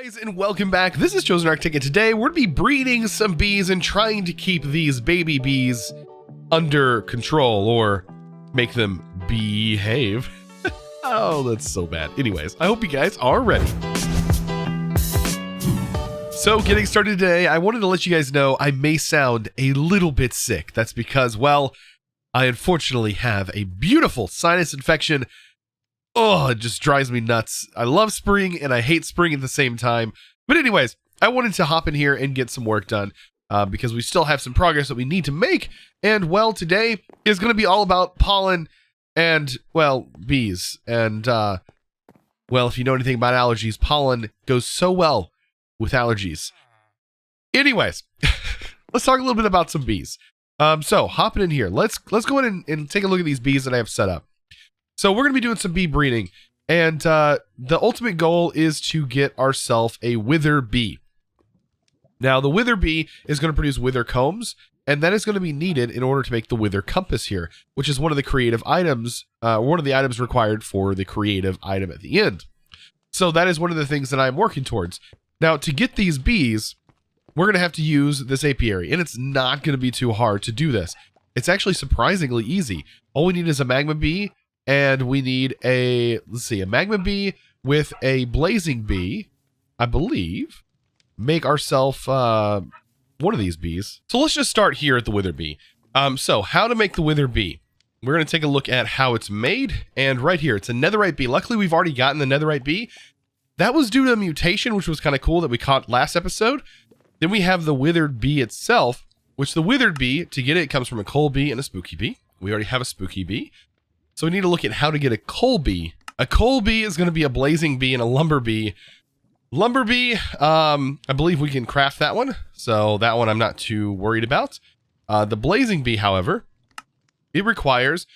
Guys, and welcome back. This is Chosen Arctic, and today we're going to be breeding some bees and trying to keep these baby bees under control, or make them behave. Oh, that's so bad. Anyways, I hope you guys are ready. So, getting started today, I wanted to let you guys know I may sound a little bit sick. That's because, well, I unfortunately have a beautiful sinus infection. Oh, it just drives me nuts. I love spring and I hate spring at the same time. But anyways, I wanted to hop in here and get some work done because we still have some progress that we need to make. And, well, today is going to be all about pollen and, well, bees. And, well, if you know anything about allergies, pollen goes so well with allergies. Anyways, let's talk a little bit about some bees. So, hopping in here, let's go ahead and take a look at these bees that I have set up. So we're going to be doing some bee breeding, and the ultimate goal is to get ourselves a wither bee. Now, the wither bee is going to produce wither combs, and that is going to be needed in order to make the wither compass here, which is one of the creative items, one of the items required for the creative item at the end. So that is one of the things that I'm working towards. Now, to get these bees, we're going to have to use this apiary, and it's not going to be too hard to do this. It's actually surprisingly easy. All we need is a magma bee, and we need a magma bee with a blazing bee, I believe. Make ourselves one of these bees. So let's just start here at the wither bee. So how to make the wither bee? We're going to take a look at how it's made. And right here, it's a netherite bee. Luckily, we've already gotten the netherite bee. That was due to a mutation, which was kind of cool that we caught last episode. Then we have the withered bee itself, which the withered bee, to get it, comes from a coal bee and a spooky bee. We already have a spooky bee. So we need to look at how to get a coal bee. A coal bee is going to be a blazing bee and a lumber bee. Lumber bee, I believe we can craft that one. So that one I'm not too worried about. The blazing bee, however, it requires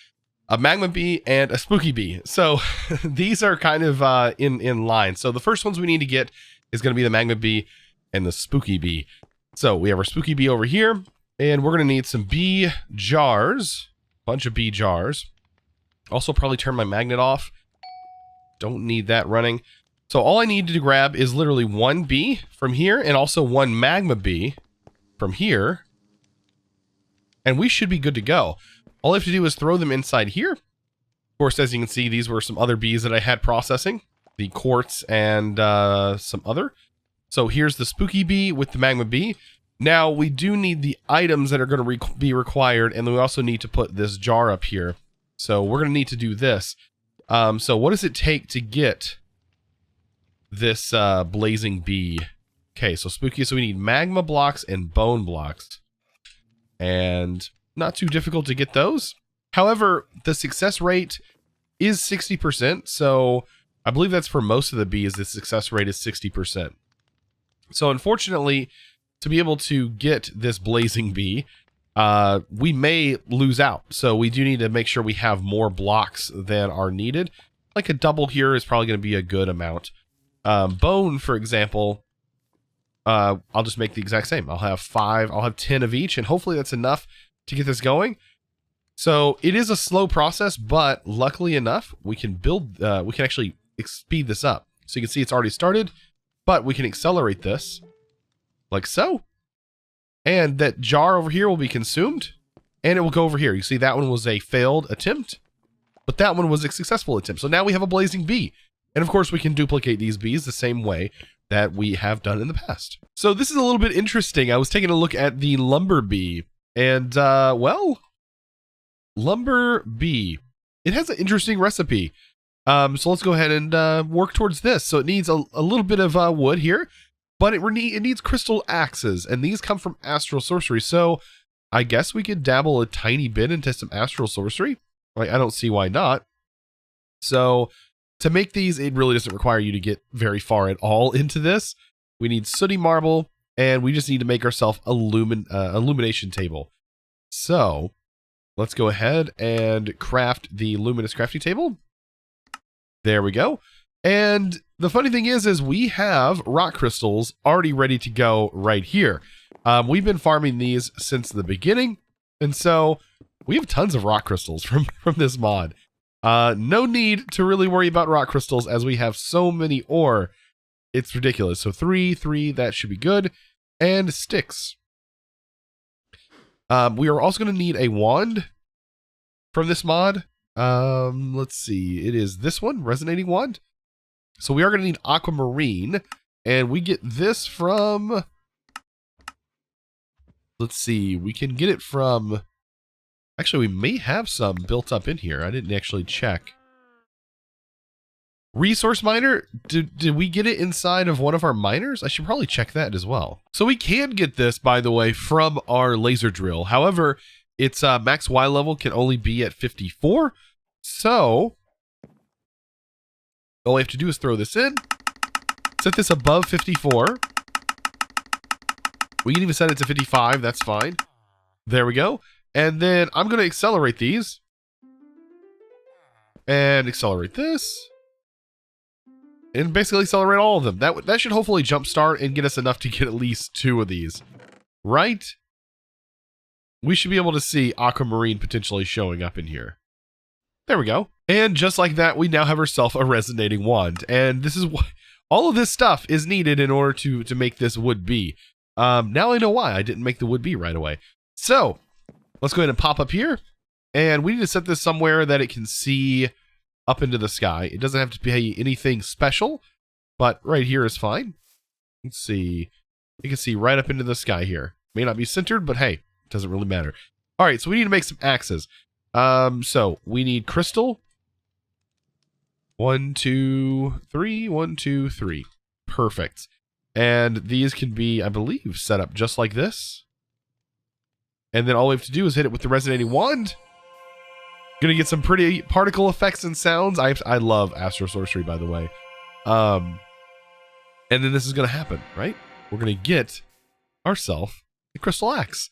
a magma bee and a spooky bee. So these are kind of in line. So the first ones we need to get is going to be the magma bee and the spooky bee. So we have our spooky bee over here, and we're going to need some bee jars, bunch of bee jars. Also probably turn my magnet off. Don't need that running. So all I need to grab is literally one bee from here and also one magma bee from here. And we should be good to go. All I have to do is throw them inside here. Of course, as you can see, these were some other bees that I had processing. The quartz and some other. So here's the spooky bee with the magma bee. Now we do need the items that are going to be required. And then we also need to put this jar up here. So we're going to need to do this. So what does it take to get this blazing bee? Okay, so spooky. So we need magma blocks and bone blocks. And not too difficult to get those. However, the success rate is 60%. So I believe that's for most of the bees. The success rate is 60%. So unfortunately, to be able to get this blazing bee, we may lose out. So we do need to make sure we have more blocks than are needed. Like a double here is probably going to be a good amount. Bone, for example, I'll just make the exact same. I'll have 5, I'll have 10 of each, and hopefully that's enough to get this going. So it is a slow process, but luckily enough, we can actually speed this up. So you can see it's already started, but we can accelerate this like so. And that jar over here will be consumed, and it will go over here. You see that one was a failed attempt, but that one was a successful attempt. So now we have a blazing bee. And of course, we can duplicate these bees the same way that we have done in the past. So this is a little bit interesting. I was taking a look at the lumber bee, and well, lumber bee. It has an interesting recipe. So let's go ahead and work towards this. So it needs a little bit of wood here. But it needs crystal axes, and these come from astral sorcery. So I guess we could dabble a tiny bit into some astral sorcery. Like, I don't see why not. So to make these, it really doesn't require you to get very far at all into this. We need sooty marble, and we just need to make ourselves a illumination table. So let's go ahead and craft the luminous crafting table. There we go. And the funny thing is we have rock crystals already ready to go right here. We've been farming these since the beginning, and so we have tons of rock crystals from this mod. No need to really worry about rock crystals as we have so many ore It's ridiculous. So 3, 3, that should be good. And sticks. We are also going to need a wand from this mod. Let's see. It is this one, resonating wand. So we are going to need aquamarine, and we get this from, let's see, we can get it from, actually we may have some built up in here. I didn't actually check. Resource miner, did we get it inside of one of our miners? I should probably check that as well. So we can get this, by the way, from our laser drill. However, its max Y level can only be at 54. So all we have to do is throw this in, set this above 54. We can even set it to 55. That's fine. There we go. And then I'm going to accelerate these and accelerate this. And basically accelerate all of them. That should hopefully jumpstart and get us enough to get at least 2 of these. Right? We should be able to see aquamarine potentially showing up in here. There we go. And just like that, we now have ourselves a resonating wand. And this is what all of this stuff is needed in order to make this wood bee. Now I know why I didn't make the wood bee right away. So let's go ahead and pop up here. And we need to set this somewhere that it can see up into the sky. It doesn't have to be anything special, but right here is fine. Let's see. You can see right up into the sky here. May not be centered, but hey, it doesn't really matter. All right, so we need to make some axes. So we need crystal. 1, 2, 3. 1, 2, 3. Perfect. And these can be, I believe, set up just like this. And then all we have to do is hit it with the resonating wand. Gonna get some pretty particle effects and sounds. I love astro sorcery, by the way. And then this is gonna happen, right? We're gonna get ourselves the crystal axe.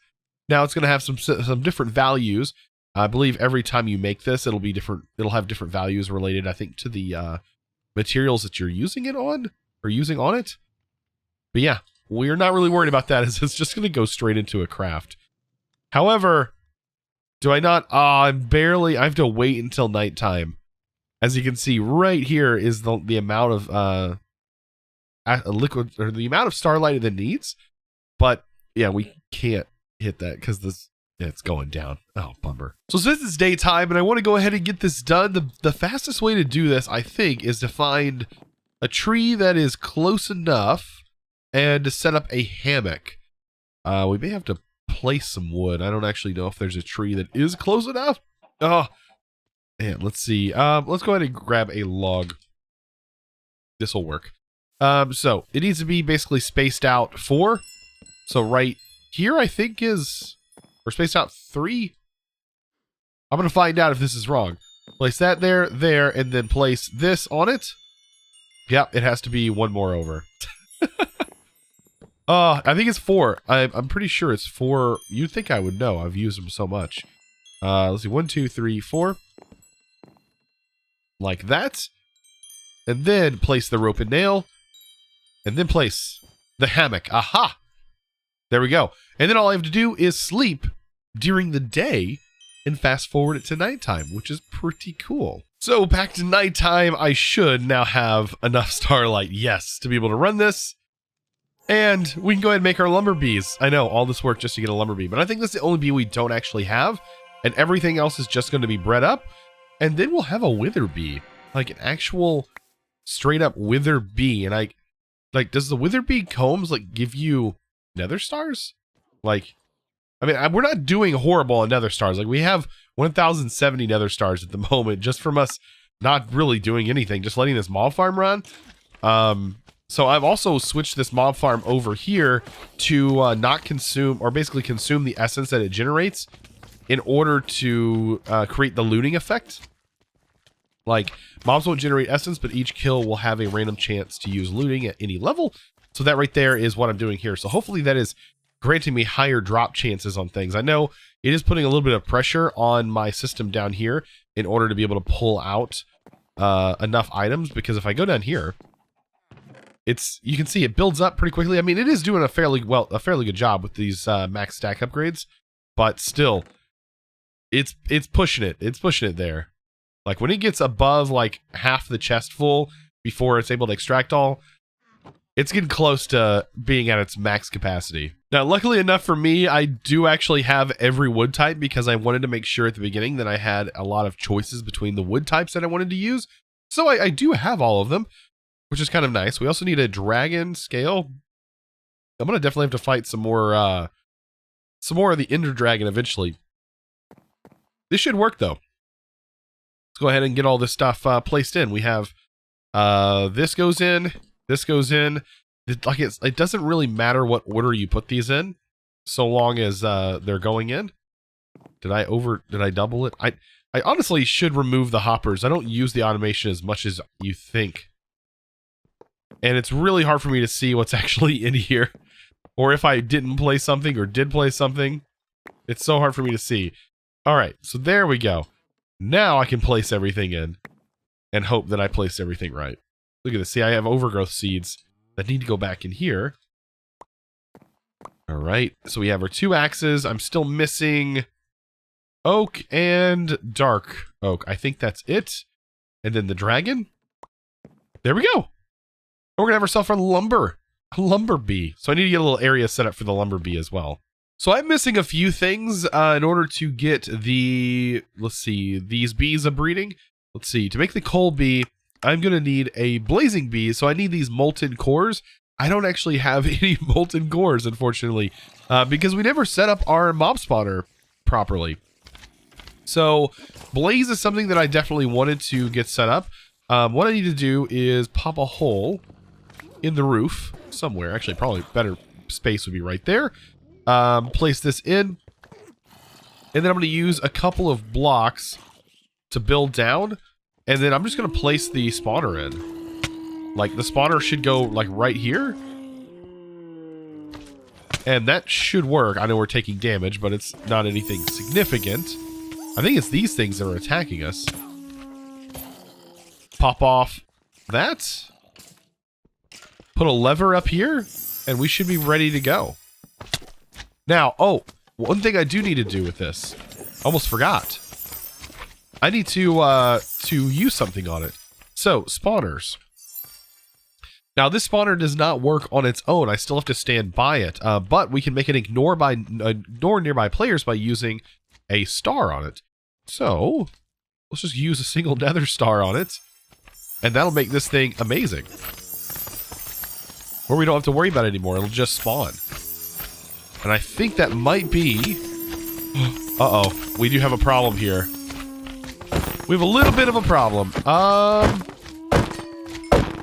Now it's gonna have some different values. I believe every time you make this, it'll be different. It'll have different values related, I think, to the materials that you're using it on or using on it. But yeah, we're not really worried about that, as it's just gonna go straight into a craft. However, do I not? I have to wait until nighttime. As you can see, right here is the amount of liquid, or the amount of starlight it needs. But yeah, we can't hit that because it's going down. Oh, bummer. So since it's daytime and I want to go ahead and get this done, the fastest way to do this, I think, is to find a tree that is close enough and to set up a hammock. We may have to place some wood. I don't actually know if there's a tree that is close enough. Oh, man, let's see. Let's go ahead and grab a log. This will work. So it needs to be basically spaced out 4. So right here, I think is, or spaced out 3. I'm going to find out if this is wrong. Place that there, and then place this on it. Yep, it has to be 1 more over. I think it's 4. I'm pretty sure it's 4. You'd think I would know. I've used them so much. Let's see. 1, 2, 3, 4. Like that. And then place the rope and nail. And then place the hammock. Aha! There we go. And then all I have to do is sleep during the day and fast forward it to nighttime, which is pretty cool. So back to nighttime, I should now have enough starlight, yes, to be able to run this. And we can go ahead and make our lumber bees. I know, all this work just to get a lumber bee, but I think that's the only bee we don't actually have. And everything else is just going to be bred up. And then we'll have a wither bee. Like an actual straight up wither bee. And does the wither bee combs give you nether stars? I mean, we're not doing horrible on nether stars. We have 1,070 nether stars at the moment just from us not really doing anything, just letting this mob farm run. So I've also switched this mob farm over here to not consume, or basically consume the essence that it generates in order to create the looting effect. Mobs won't generate essence, but each kill will have a random chance to use looting at any level. So that right there is what I'm doing here. So hopefully that is granting me higher drop chances on things. I know it is putting a little bit of pressure on my system down here in order to be able to pull out enough items, because if I go down here, you can see it builds up pretty quickly. I mean, it is doing a fairly good job with these max stack upgrades, but still, it's pushing it. It's pushing it there. When it gets above half the chest full before it's able to extract all, It's getting close to being at its max capacity. Now, luckily enough for me, I do actually have every wood type because I wanted to make sure at the beginning that I had a lot of choices between the wood types that I wanted to use. So I do have all of them, which is kind of nice. We also need a dragon scale. I'm going to definitely have to fight some more of the Ender Dragon eventually. This should work, though. Let's go ahead and get all this stuff placed in. We have this goes in. This goes in. It doesn't really matter what order you put these in, so long as they're going in. Did I double it? I honestly should remove the hoppers. I don't use the automation as much as you think. And it's really hard for me to see what's actually in here. Or if I didn't play something or did play something. It's so hard for me to see. Alright, so there we go. Now I can place everything in. And hope that I place everything right. Look at this. See, I have overgrowth seeds that need to go back in here. Alright, so we have our 2 axes. I'm still missing oak and dark oak. I think that's it. And then the dragon. There we go. We're going to have ourselves a lumber bee. So I need to get a little area set up for the lumber bee as well. So I'm missing a few things in order to get the, let's see, these bees a breeding. Let's see, to make the coal bee, I'm going to need a blazing bee. So I need these molten cores. I don't actually have any molten cores, unfortunately, because we never set up our mob spawner properly. So blaze is something that I definitely wanted to get set up. What I need to do is pop a hole in the roof somewhere. Actually, probably better space would be right there. Place this in. And then I'm going to use a couple of blocks to build down. And then I'm just going to place the spawner in. Like, the spawner should go, like, right here. And that should work. I know we're taking damage, but it's not anything significant. I think it's these things that are attacking us. Pop off that. Put a lever up here, and we should be ready to go. Now, oh, one thing I do need to do with this. Almost forgot. I need to use something on it. So, spawners. Now, this spawner does not work on its own. I still have to stand by it. But we can make it ignore nearby players by using a star on it. So, let's just use a single nether star on it. And that'll make this thing amazing. Where we don't have to worry about it anymore. It'll just spawn. And I think that might be... Uh-oh. We do have a problem here. We have a little bit of a problem.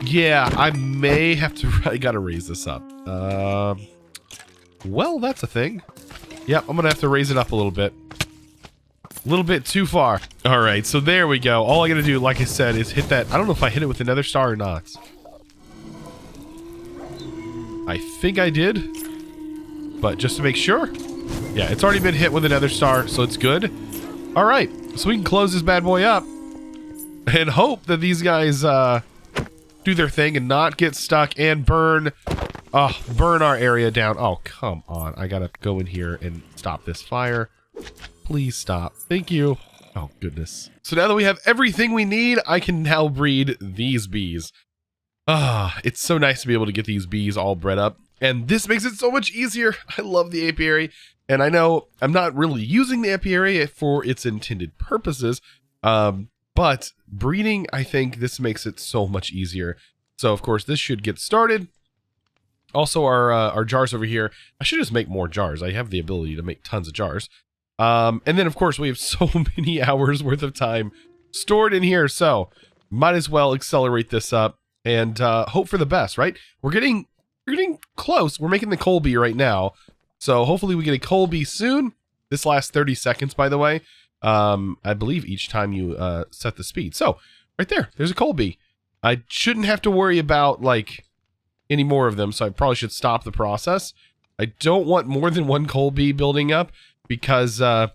Yeah, I may have to... I gotta raise this up. Well, that's a thing. Yep, I'm gonna have to raise it up a little bit. A little bit too far. Alright, so there we go. All I gotta do, like I said, is hit that... I don't know if I hit it with another star or not. I think I did. But just to make sure. Yeah, it's already been hit with another star, so it's good. Alright, so we can close this bad boy up. And hope that these guys do their thing and not get stuck and burn our area down. Oh, come on. I gotta go in here and stop this fire. Please stop. Thank you. Oh, goodness. So now that we have everything we need, I can now breed these bees. It's so nice to be able to get these bees all bred up. And this makes it so much easier. I love the apiary. And I know I'm not really using the apiary for its intended purposes. But breeding, I think this makes it so much easier. So, of course, this should get started. Also, our jars over here. I should just make more jars. I have the ability to make tons of jars. And then, of course, we have so many hours worth of time stored in here. So, might as well accelerate this up and hope for the best, right? We're getting close. We're making the coal bee right now. So, hopefully we get a coal bee soon. This lasts 30 seconds, by the way. I believe each time you set the speed. So, right there's a coal bee. I shouldn't have to worry about, like, any more of them, so I probably should stop the process. I don't want more than one coal bee building up, because I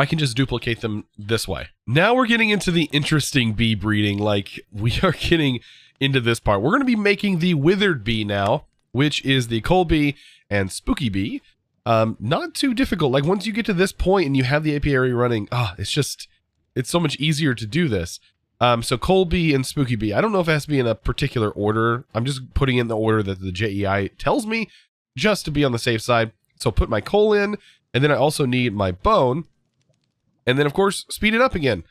can just duplicate them this way. Now we're getting into the interesting bee breeding. Like, we are getting into this part. We're going to be making the withered bee now, which is the coal bee and spooky bee. Not too difficult. Like, once you get to this point and you have the apiary running, it's so much easier to do this. So Coal Bee and Spooky Bee. I don't know if it has to be in a particular order. I'm just putting in the order that the JEI tells me, just to be on the safe side. So put my coal in, and then I also need my bone. And then, of course, speed it up again.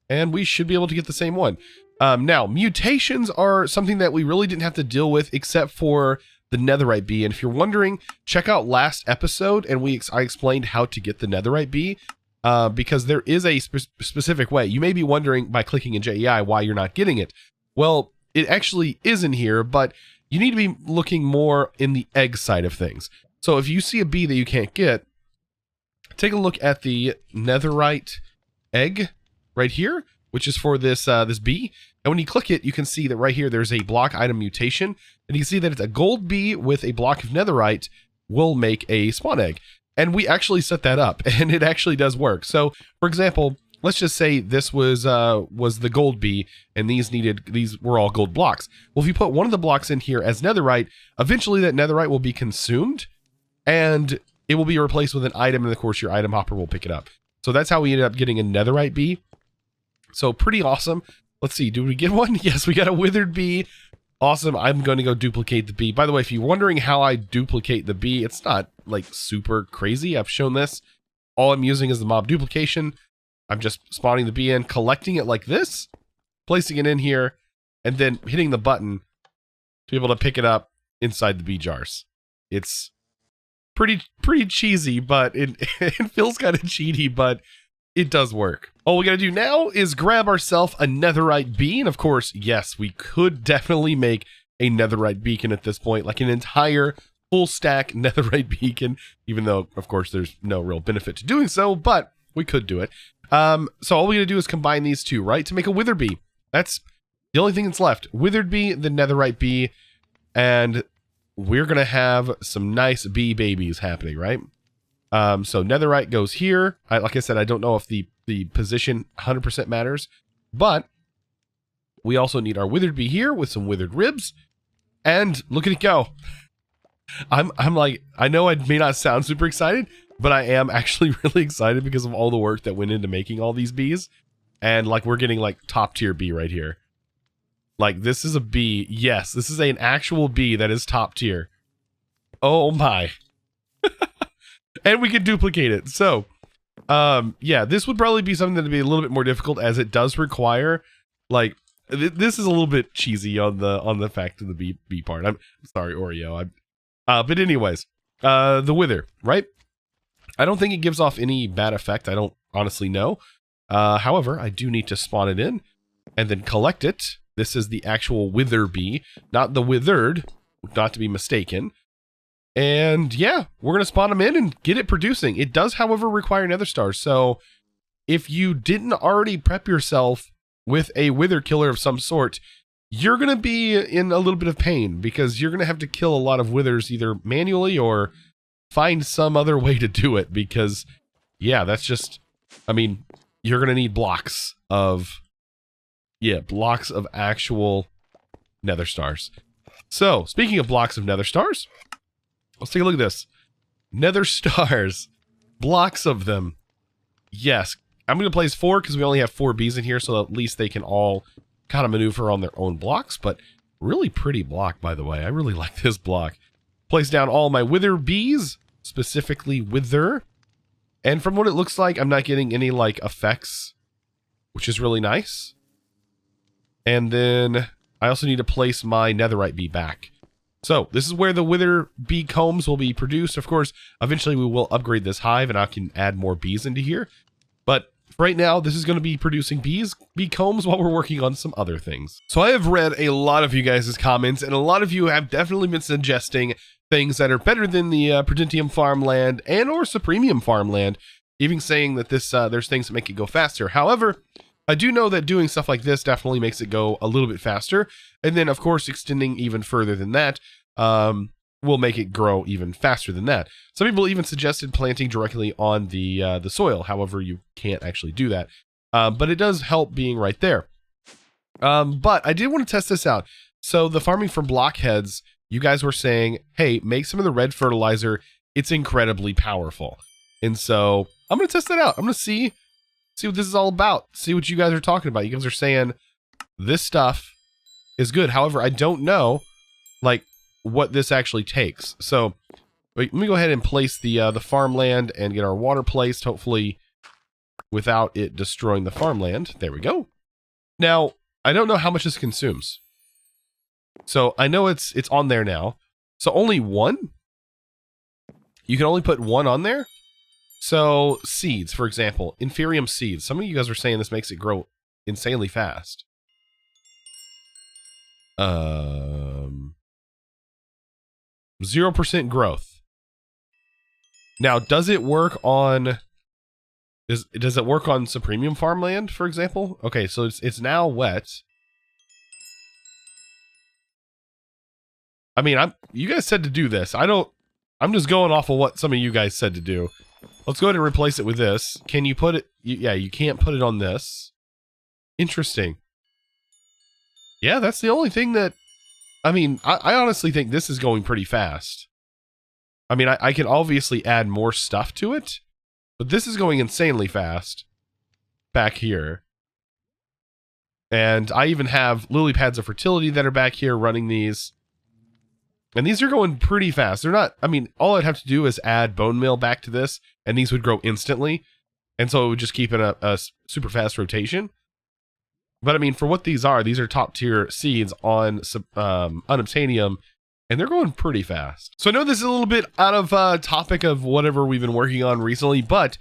And we should be able to get the same one. Now, mutations are something that we really didn't have to deal with except for the netherite bee. And if you're wondering, check out last episode, and I explained how to get the netherite bee. Because there is a specific way. You may be wondering by clicking in JEI why you're not getting it. Well, it actually is in here, but you need to be looking more in the egg side of things. So if you see a bee that you can't get, take a look at the netherite egg right here, which is for this this bee. And when you click it, you can see that right here there's a block item mutation, and you can see that it's a gold bee with a block of netherite will make a spawn egg. And we actually set that up, and it actually does work. So, for example, let's just say this was the gold bee, and these were all gold blocks. Well, if you put one of the blocks in here as netherite, eventually that netherite will be consumed, and it will be replaced with an item, and of course your item hopper will pick it up. So that's how we ended up getting a netherite bee. So pretty awesome. Let's see, do we get one? Yes, we got a withered bee. Awesome. I'm going to go duplicate the bee. By the way, if you're wondering how I duplicate the bee, it's not like super crazy. I've shown this. All I'm using is the mob duplication. I'm just spawning the bee in, collecting it like this, placing it in here, and then hitting the button to be able to pick it up inside the bee jars. It's pretty cheesy, but it feels kind of cheaty, but it does work. All we gotta do now is grab ourselves a netherite bee, and of course, yes, we could definitely make a netherite beacon at this point, like an entire full stack netherite beacon, even though, of course, there's no real benefit to doing so, but we could do it. So all we gotta do is combine these two, right, to make a wither bee. That's the only thing that's left. Withered bee, the netherite bee, and we're gonna have some nice bee babies happening, right? So netherite goes here. Like I said, I don't know if the position 100% matters, but we also need our withered bee here with some withered ribs, and look at it go. I'm like, I know I may not sound super excited, but I am actually really excited because of all the work that went into making all these bees, and like we're getting like top tier bee right here. Like this is a bee. Yes, this is an actual bee that is top tier. Oh my. And we can duplicate it. So, yeah, this would probably be something that would be a little bit more difficult, as it does require, like, this is a little bit cheesy on the fact of the bee part. I'm sorry, Oreo. But anyways, the wither, right? I don't think it gives off any bad effect. I don't honestly know. However, I do need to spawn it in and then collect it. This is the actual wither bee, not the withered, not to be mistaken. And yeah, we're going to spawn them in and get it producing. It does, however, require nether stars. So if you didn't already prep yourself with a wither killer of some sort, you're going to be in a little bit of pain, because you're going to have to kill a lot of withers either manually or find some other way to do it. Because yeah, that's just, I mean, you're going to need blocks of actual nether stars. So speaking of blocks of nether stars, let's take a look at this. Nether stars. Blocks of them. Yes. I'm going to place 4 because we only have 4 bees in here, so at least they can all kind of maneuver on their own blocks. But really pretty block, by the way. I really like this block. Place down all my wither bees, specifically wither. And from what it looks like, I'm not getting any like effects, which is really nice. And then I also need to place my netherite bee back. So this is where the wither bee combs will be produced. Of course, eventually we will upgrade this hive and I can add more bees into here. But right now, this is going to be producing bee combs while we're working on some other things. So I have read a lot of you guys' comments, and a lot of you have definitely been suggesting things that are better than the Prudentium farmland and or Supremium farmland, even saying that this there's things that make it go faster. However, I do know that doing stuff like this definitely makes it go a little bit faster. And then, of course, extending even further than that will make it grow even faster than that. Some people even suggested planting directly on the soil. However, you can't actually do that. But it does help being right there. But I did want to test this out. So the farming for blockheads, you guys were saying, hey, make some of the red fertilizer. It's incredibly powerful. And so I'm going to test that out. I'm going to see what this is all about. See what you guys are talking about. You guys are saying this stuff is good. However, I don't know, like, what this actually takes. So let me go ahead and place the farmland and get our water placed, hopefully without it destroying the farmland. There we go. Now, I don't know how much this consumes. So I know it's on there now. So only one? You can only put one on there? So seeds, for example, inferium seeds. Some of you guys are saying this makes it grow insanely fast. 0% growth. Now, does it work on... Does it work on Supremium farmland, for example? Okay, so it's now wet. I mean, you guys said to do this. I'm just going off of what some of you guys said to do. Let's go ahead and replace it with this. Can you put it... Yeah, you can't put it on this. Interesting. Yeah, that's the only thing that... I mean, I honestly think this is going pretty fast. I mean, I can obviously add more stuff to it, but this is going insanely fast back here. And I even have lily pads of fertility that are back here running these. And these are going pretty fast. They're not, I mean, all I'd have to do is add bone meal back to this, and these would grow instantly. And so it would just keep in a super fast rotation. But I mean, for what these are top tier seeds on unobtainium, and they're going pretty fast. So I know this is a little bit out of topic of whatever we've been working on recently, but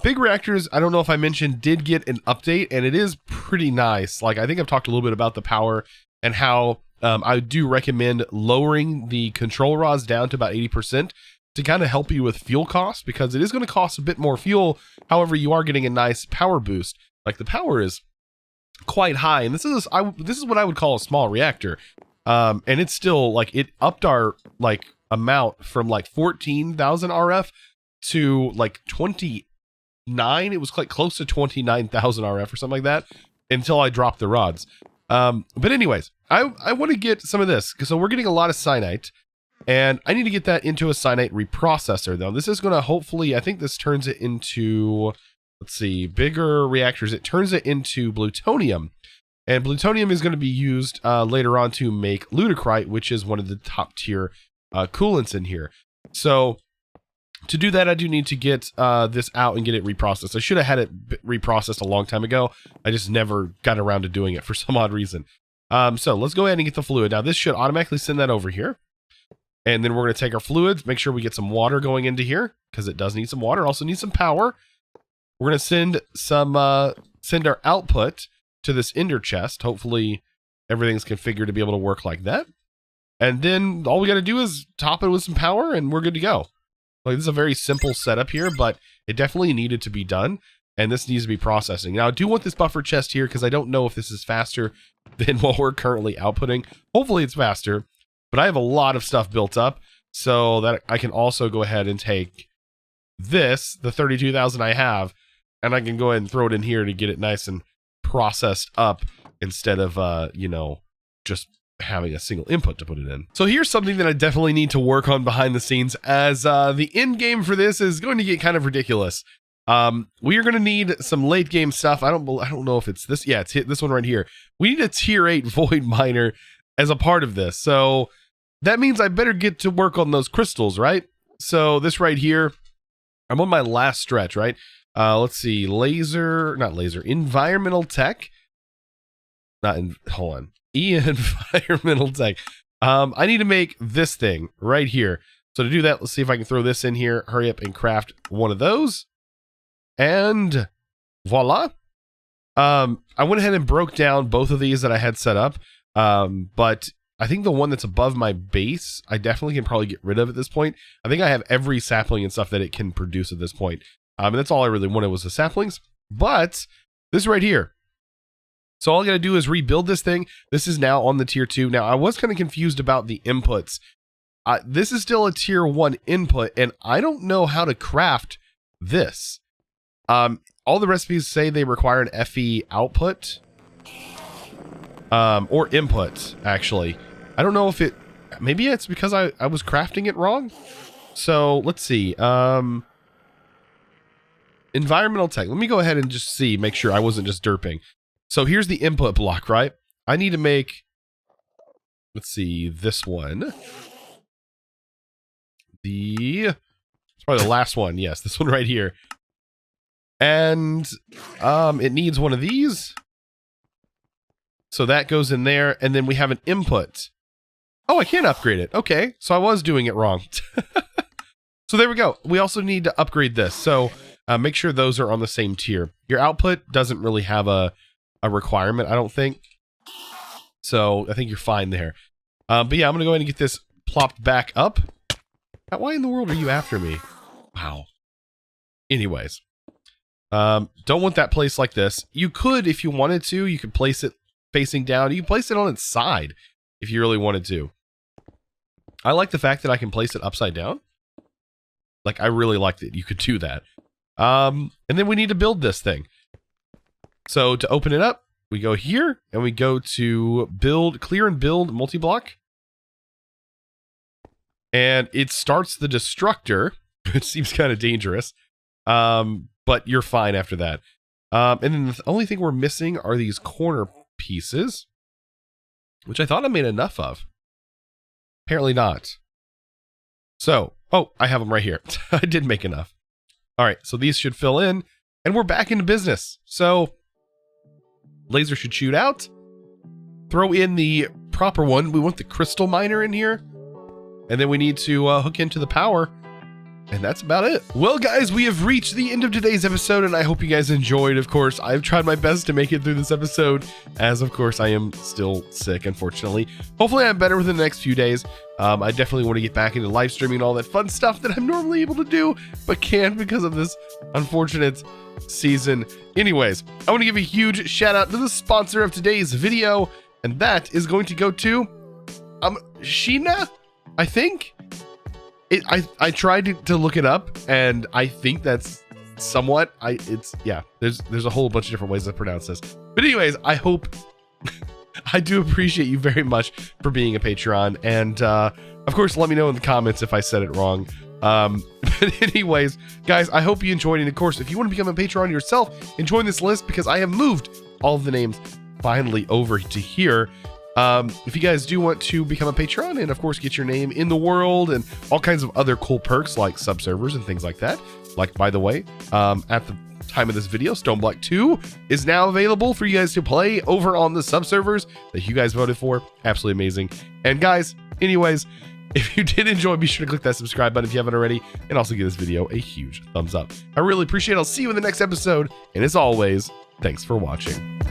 big reactors, I don't know if I mentioned, did get an update, and it is pretty nice. Like, I think I've talked a little bit about the power and how I do recommend lowering the control rods down to about 80% to kind of help you with fuel costs, because it is going to cost a bit more fuel. However, you are getting a nice power boost. Like, the power is quite high, and this is what I would call a small reactor. And it's still, like, it upped our, like, amount from, like, 14,000 RF to, like, 29. It was, like, close to 29,000 RF or something like that until I dropped the rods. But anyways, I want to get some of this, so we're getting a lot of cyanite, and I need to get that into a cyanite reprocessor, though. This is going to hopefully, I think this turns it into, let's see, bigger reactors. It turns it into plutonium. And plutonium is going to be used later on to make lutecrite, which is one of the top tier coolants in here. So to do that, I do need to get this out and get it reprocessed. I should have had it reprocessed a long time ago. I just never got around to doing it for some odd reason. So let's go ahead and get the fluid. Now, this should automatically send that over here. And then we're going to take our fluids, make sure we get some water going into here, because it does need some water. Also needs some power. We're going to send our output to this ender chest. Hopefully everything's configured to be able to work like that. And then all we got to do is top it with some power and we're good to go. Like, this is a very simple setup here, but it definitely needed to be done. And this needs to be processing. Now, I do want this buffer chest here because I don't know if this is faster than what we're currently outputting. Hopefully it's faster, but I have a lot of stuff built up so that I can also go ahead and take this, the 32,000 I have, and I can go ahead and throw it in here to get it nice and processed up instead of, just having a single input to put it in. So here's something that I definitely need to work on behind the scenes, as the end game for this is going to get kind of ridiculous. We are going to need some late game stuff. I don't know if it's this. Yeah, it's this one right here. We need a tier 8 void miner as a part of this. So that means I better get to work on those crystals, right? So this right here, I'm on my last stretch, right? Let's see, environmental tech. Environmental tech. I need to make this thing right here. So to do that, let's see if I can throw this in here. Hurry up and craft one of those. And voila. I went ahead and broke down both of these that I had set up. But I think the one that's above my base, I definitely can probably get rid of at this point. I think I have every sapling and stuff that it can produce at this point. And that's all I really wanted was the saplings. But this right here. So all I got to do is rebuild this thing. This is now on the tier 2. Now, I was kind of confused about the inputs. This is still a tier 1 input, and I don't know how to craft this. All the recipes say they require an FE output. Or input, actually. I don't know if it... Maybe it's because I was crafting it wrong? So, let's see. Environmental tech. Let me go ahead and just make sure I wasn't just derping. So here's the input block, right? I need to make, let's see, this one. It's probably the last one. Yes, this one right here. And it needs one of these. So that goes in there, and then we have an input. Oh, I can't upgrade it. Okay, so I was doing it wrong. So there we go. We also need to upgrade this. So make sure those are on the same tier. Your output doesn't really have a requirement, I don't think. So I think you're fine there. But yeah, I'm going to go ahead and get this plopped back up. Why in the world are you after me? Wow. Anyways. Don't want that placed like this. You could, if you wanted to, you could place it facing down. You can place it on its side if you really wanted to. I like the fact that I can place it upside down. Like, I really like that you could do that. And then we need to build this thing. So to open it up, we go here and we go to build, clear and build multi-block. And it starts the destructor. It seems kind of dangerous. But you're fine after that. And then the only thing we're missing are these corner pieces, which I thought I made enough of. Apparently not. So, oh, I have them right here. I did make enough. All right, so these should fill in, and we're back into business. So, laser should shoot out. Throw in the proper one. We want the crystal miner in here. And then we need to hook into the power. And that's about it. Well, guys, we have reached the end of today's episode, and I hope you guys enjoyed. Of course, I've tried my best to make it through this episode, as of course I am still sick, unfortunately. Hopefully I'm better within the next few days. I definitely want to get back into live streaming and all that fun stuff that I'm normally able to do, but can't because of this unfortunate season. Anyways, I want to give a huge shout out to the sponsor of today's video, and that is going to go to Sheena, I think. I tried to look it up, and I think that's somewhat, yeah, there's a whole bunch of different ways to pronounce this. But anyways, I hope, I do appreciate you very much for being a Patreon, and of course, let me know in the comments if I said it wrong. But anyways, guys, I hope you enjoyed, and of course, if you want to become a Patreon yourself and join this list, because I have moved all of the names finally over to here. If you guys do want to become a patron and of course get your name in the world and all kinds of other cool perks like subservers and things like that, like, by the way, at the time of this video, Stoneblock 2 is now available for you guys to play over on the subservers that you guys voted for. Absolutely amazing. And guys, anyways, if you did enjoy, be sure to click that subscribe button if you haven't already, and also give this video a huge thumbs up. I really appreciate it. I'll see you in the next episode, and as always, thanks for watching.